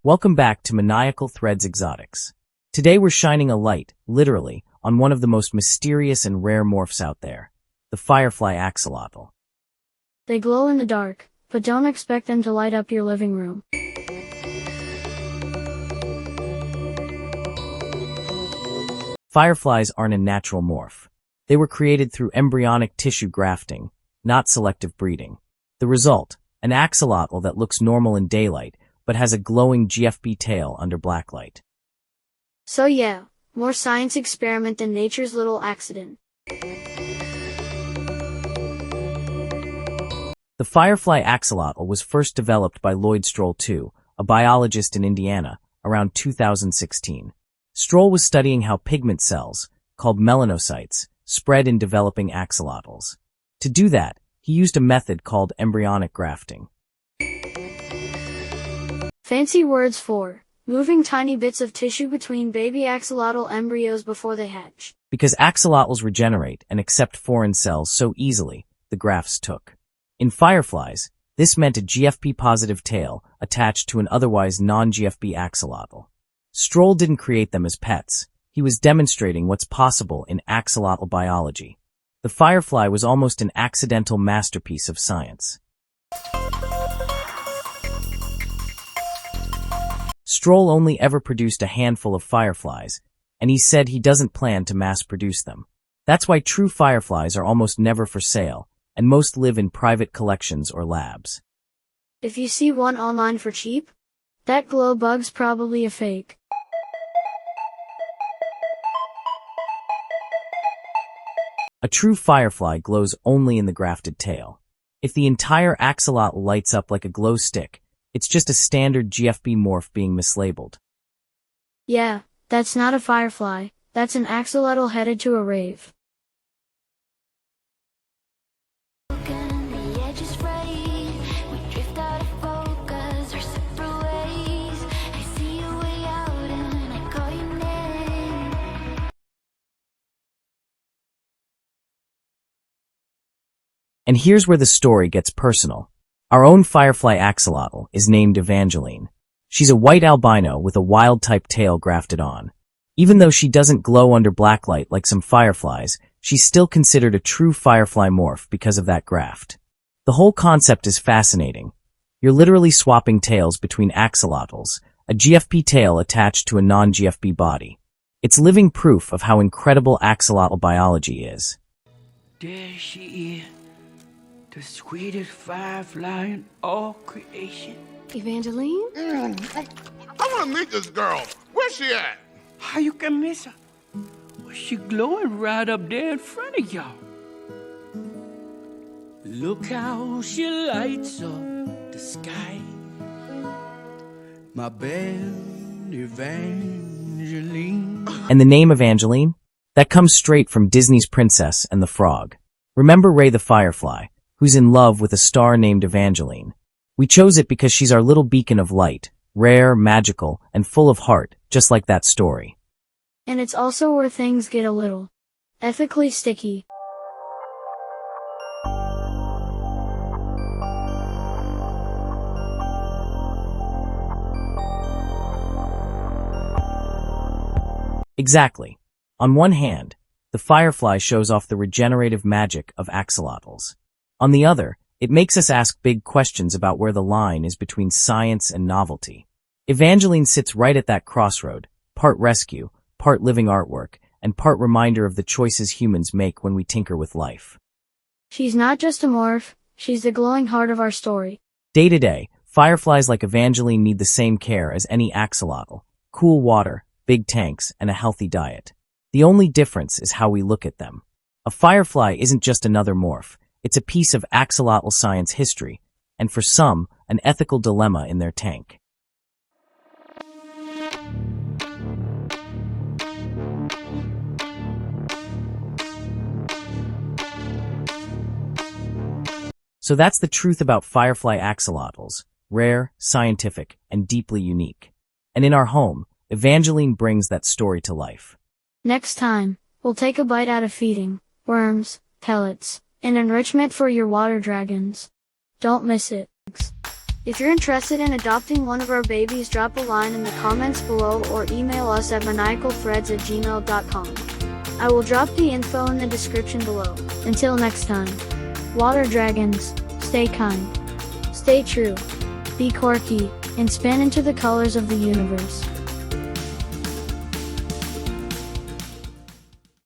Welcome back to Maniacal Threadz Exotics. Today we're shining a light, literally, on one of the most mysterious and rare morphs out there, the Firefly Axolotl. They glow in the dark, but don't expect them to light up your living room. Fireflies aren't a natural morph. They were created through embryonic tissue grafting, not selective breeding. The result, an axolotl that looks normal in daylight, but has a glowing GFB tail under blacklight. So yeah, more science experiment than nature's little accident. The Firefly Axolotl was first developed by Lloyd Strohl II, a biologist in Indiana, around 2016. Strohl was studying how pigment cells, called melanocytes, spread in developing axolotls. To do that, he used a method called embryonic grafting. Fancy words for moving tiny bits of tissue between baby axolotl embryos before they hatch. Because axolotls regenerate and accept foreign cells so easily, the grafts took. In fireflies, this meant a GFP-positive tail attached to an otherwise non-GFP axolotl. Strohl didn't create them as pets. He was demonstrating what's possible in axolotl biology. The firefly was almost an accidental masterpiece of science. Strohl only ever produced a handful of fireflies, and he said he doesn't plan to mass-produce them. That's why true fireflies are almost never for sale, and most live in private collections or labs. If you see one online for cheap, that glow bug's probably a fake. A true firefly glows only in the grafted tail. If the entire axolotl lights up like a glow stick, it's just a standard GFB morph being mislabeled. Yeah, that's not a firefly, that's an axolotl headed to a rave. And here's where the story gets personal. Our own Firefly Axolotl is named Evangeline. She's a white albino with a wild-type tail grafted on. Even though she doesn't glow under blacklight like some fireflies, she's still considered a true firefly morph because of that graft. The whole concept is fascinating. You're literally swapping tails between axolotls, a GFP tail attached to a non-GFP body. It's living proof of how incredible axolotl biology is. There she is. The sweetest firefly in all creation. Evangeline? I want to meet this girl. Where's she at? How you can miss her? Well, she glowing right up there in front of y'all. Look how she lights up the sky. My belle Evangeline. And the name Evangeline? That comes straight from Disney's Princess and the Frog. Remember Ray the Firefly, who's in love with a star named Evangeline. We chose it because she's our little beacon of light, rare, magical, and full of heart, just like that story. And it's also where things get a little ethically sticky. Exactly. On one hand, the firefly shows off the regenerative magic of axolotls. On the other, it makes us ask big questions about where the line is between science and novelty. Evangeline sits right at that crossroad, part rescue, part living artwork, and part reminder of the choices humans make when we tinker with life. She's not just a morph, she's the glowing heart of our story. Day to day, fireflies like Evangeline need the same care as any axolotl: cool water, big tanks, and a healthy diet. The only difference is how we look at them. A firefly isn't just another morph. It's a piece of axolotl science history, and for some, an ethical dilemma in their tank. So that's the truth about Firefly axolotls: rare, scientific, and deeply unique. And in our home, Evangeline brings that story to life. Next time, we'll take a bite out of feeding, worms, pellets, and enrichment for your water dragons. Don't miss it. If you're interested in adopting one of our babies, drop a line in the comments below or email us at maniacalthreads@gmail.com. I will drop the info in the description below. Until next time, water dragons, stay kind, stay true, be quirky, and span into the colors of the universe.